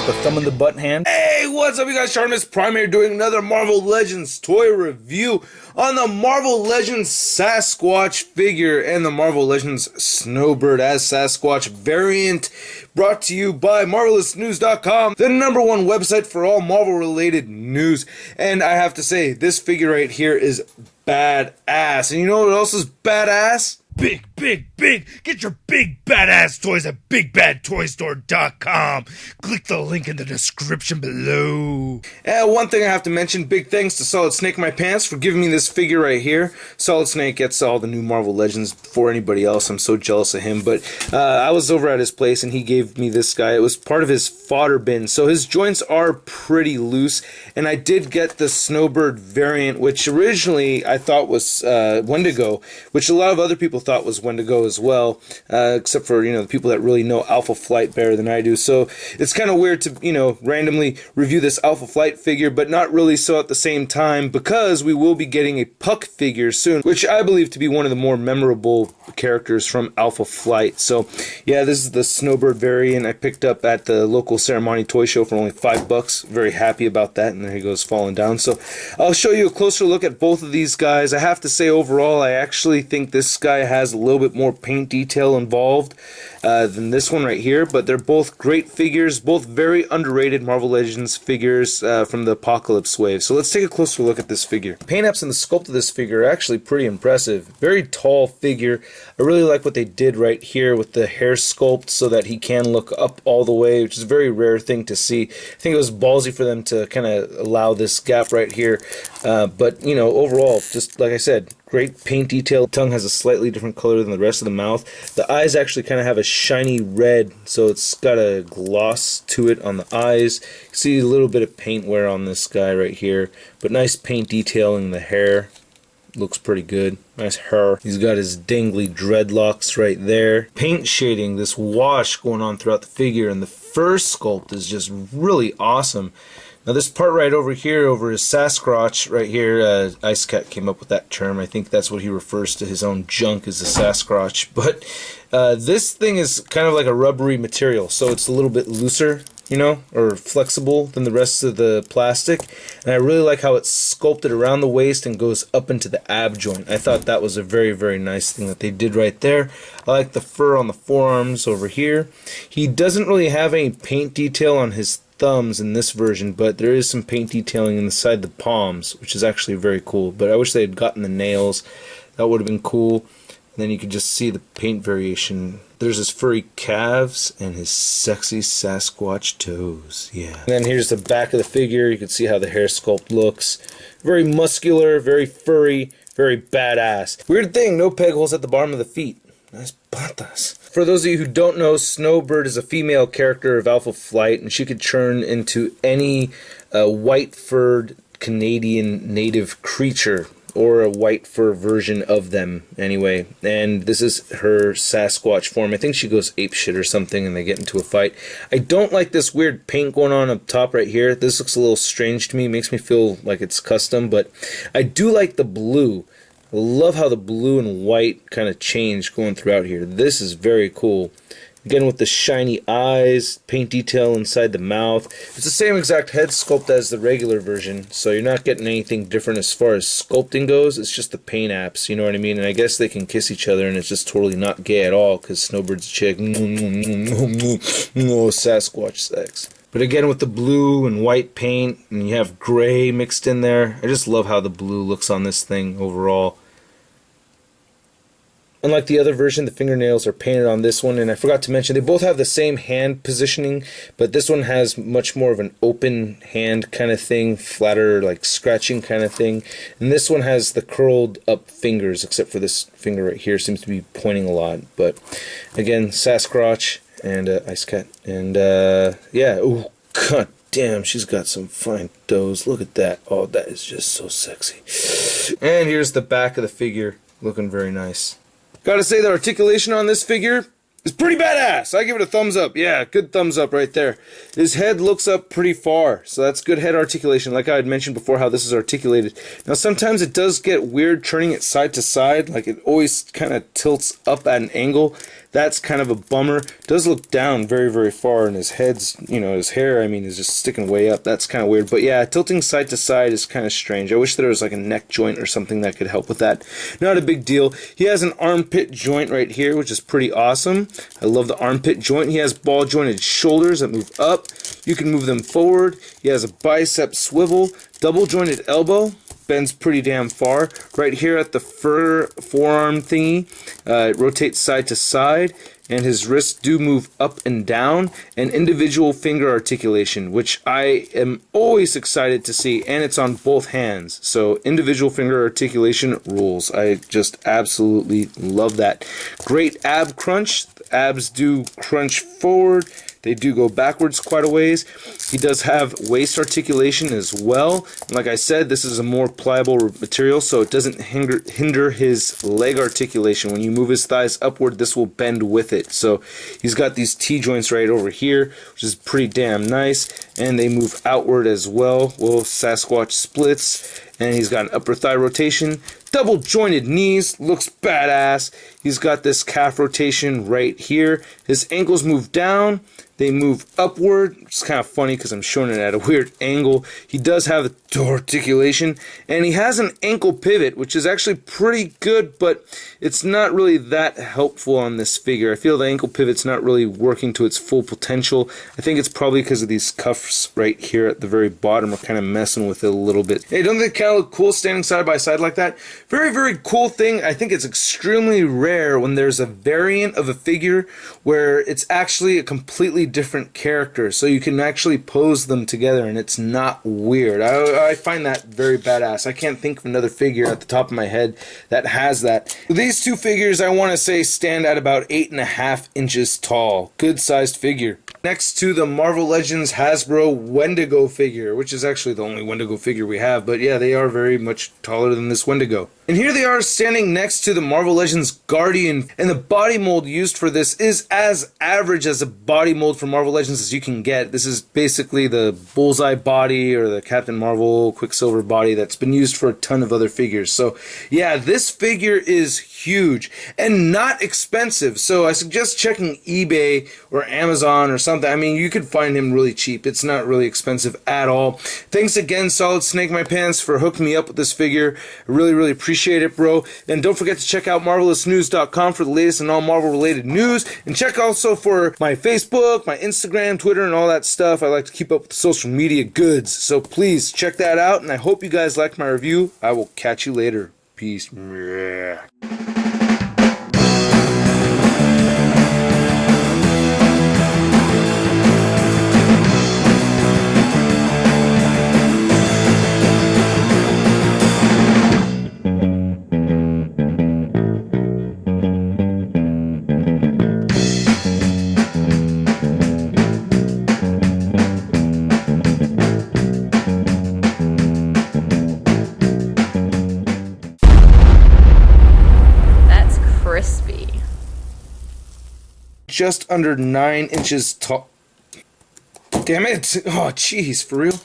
with the thumb in the butt hand. Hey, what's up you guys, Charmis Prime here doing another Marvel Legends toy review on the Marvel Legends Sasquatch figure and the Marvel Legends Snowbird as Sasquatch variant, brought to you by MarvelousNews.com, the #1 website for all Marvel related news. And I have to say, this figure right here is badass. And you know what else is badass? Big, big, big! Get your big badass toys at BigBadToyStore.com. Click the link in the description below. One thing I have to mention, big thanks to Solid Snake My Pants for giving me this figure right here. Solid Snake gets all the new Marvel Legends before anybody else. I'm so jealous of him. But I was over at his place and he gave me this guy. It was part of his fodder bin. So his joints are pretty loose. And I did get the Snowbird variant, which originally I thought was Wendigo, which a lot of other people thought was Wendigo as well, except for, the people that really know Alpha Flight better than I do. So it's kind of weird to, randomly review this Alpha Flight figure, but not really so at the same time, because we will be getting a Puck figure soon, which I believe to be one of the more memorable characters from Alpha Flight. So yeah, this is the Snowbird variant I picked up at the local Ceremony toy show for only $5. Very happy about that, and there he goes falling down. So I'll show you a closer look at both of these guys. I have to say, overall, I actually think this guy has a little bit more paint detail involved than this one right here, but they're both great figures, both very underrated Marvel Legends figures from the Apocalypse wave. So let's take a closer look at this figure. Paint apps and the sculpt of this figure are actually pretty impressive. Very tall figure. I really like what they did right here with the hair sculpt so that he can look up all the way, which is a very rare thing to see. I think it was ballsy for them to kind of allow this gap right here, but overall, just like I said, great paint detail. Tongue has a slightly different color than the rest of the mouth. The eyes actually kind of have a shiny red, so it's got a gloss to it on the eyes. You can see a little bit of paint wear on this guy right here, but nice paint detailing the hair. Looks pretty good. Nice hair. He's got his dangly dreadlocks right there. Paint shading, this wash going on throughout the figure, and the fur sculpt is just really awesome. Now this part right over here, over his Sasquatch right here, Ice Cat came up with that term. I think that's what he refers to his own junk as a Sasquatch. But this thing is kind of like a rubbery material, so it's a little bit looser, or flexible than the rest of the plastic. And I really like how it's sculpted around the waist and goes up into the ab joint. I thought that was a very, very nice thing that they did right there. I like the fur on the forearms over here. He doesn't really have any paint detail on his thumbs in this version, but there is some paint detailing inside the palms, which is actually very cool. But I wish they had gotten the nails. That would have been cool. And then you could just see the paint variation. There's his furry calves and his sexy Sasquatch toes. Yeah. And then here's the back of the figure. You can see how the hair sculpt looks. Very muscular, very furry, very badass. Weird thing, no peg holes at the bottom of the feet. Nice patas. For those of you who don't know, Snowbird is a female character of Alpha Flight, and she could turn into any white-furred Canadian native creature, or a white fur version of them anyway. And this is her Sasquatch form. I think she goes apeshit or something and they get into a fight. I don't like this weird paint going on up top right here. This looks a little strange to me. It makes me feel like it's custom, but I do like the blue. I love how the blue and white kind of change going throughout here. This is very cool. Again, with the shiny eyes, paint detail inside the mouth. It's the same exact head sculpt as the regular version, so you're not getting anything different as far as sculpting goes. It's just the paint apps, you know what I mean? And I guess they can kiss each other, and it's just totally not gay at all, because Snowbird's a chick. Sasquatch sex. But again, with the blue and white paint, and you have gray mixed in there, I just love how the blue looks on this thing overall. Unlike the other version, the fingernails are painted on this one, and I forgot to mention, they both have the same hand positioning, but this one has much more of an open hand kind of thing, flatter, like scratching kind of thing, and this one has the curled up fingers, except for this finger right here seems to be pointing a lot. But again, Sasquatch and Ice Cat, and yeah, oh god damn, she's got some fine toes. Look at that. Oh, that is just so sexy. And here's the back of the figure, looking very nice. Gotta say, the articulation on this figure is pretty badass. I give it a thumbs up. Yeah, good thumbs up right there. His head looks up pretty far, so that's good head articulation. Like I had mentioned before, how this is articulated. Now, sometimes it does get weird turning it side to side. Like, it always kind of tilts up at an angle. That's kind of a bummer. Does look down very, very far, and his head's, his hair, I mean, is just sticking way up. That's kind of weird. But yeah, tilting side to side is kind of strange. I wish there was like a neck joint or something that could help with that. Not a big deal. He has an armpit joint right here, which is pretty awesome. I love the armpit joint. He has ball jointed shoulders that move up. You can move them forward. He has a bicep swivel, double jointed elbow, bends pretty damn far. Right here at the forearm thingy, it rotates side to side, and his wrists do move up and down, and individual finger articulation, which I am always excited to see, and it's on both hands. So individual finger articulation rules. I just absolutely love that. Great ab crunch. The abs do crunch forward. They do go backwards quite a ways. He does have waist articulation as well. And like I said, this is a more pliable material, so it doesn't hinder his leg articulation. When you move his thighs upward, this will bend with it. So he's got these T-joints right over here, which is pretty damn nice. And they move outward as well. Well, Sasquatch splits. And he's got an upper thigh rotation. Double jointed knees, looks badass. He's got this calf rotation right here. His ankles move down, they move upward. It's kind of funny because I'm showing it at a weird angle. He does have the articulation, and he has an ankle pivot, which is actually pretty good, but it's not really that helpful on this figure. I feel the ankle pivot's not really working to its full potential. I think it's probably because of these cuffs right here at the very bottom are kind of messing with it a little bit. Hey, don't they kind of look cool standing side by side like that? Very, very cool thing. I think it's extremely rare when there's a variant of a figure where it's actually a completely different character, so you can actually pose them together and it's not weird. I find that very badass. I can't think of another figure at the top of my head that has that. These two figures, I want to say, stand at about 8.5 inches tall. Good sized figure. Next to the Marvel Legends Hasbro Wendigo figure, which is actually the only Wendigo figure we have, but yeah, they are very much taller than this Wendigo. And here they are standing next to the Marvel Legends Guardian, and the body mold used for this is as average as a body mold for Marvel Legends as you can get. This is basically the Bullseye body or the Captain Marvel Quicksilver body that's been used for a ton of other figures. So yeah, this figure is huge and not expensive, so I suggest checking eBay or Amazon or something. I mean, you could find him really cheap. It's not really expensive at all. Thanks again, Solid Snake My Pants, for hooking me up with this figure. I really, really appreciate it, bro. And don't forget to check out MarvelousNews.com for the latest and all Marvel-related news. And check also for my Facebook, my Instagram, Twitter, and all that stuff. I like to keep up with the social media goods. So please check that out, and I hope you guys liked my review. I will catch you later. Peace. Crispy. Just under 9 inches tall. Damn it! Oh, jeez, for real?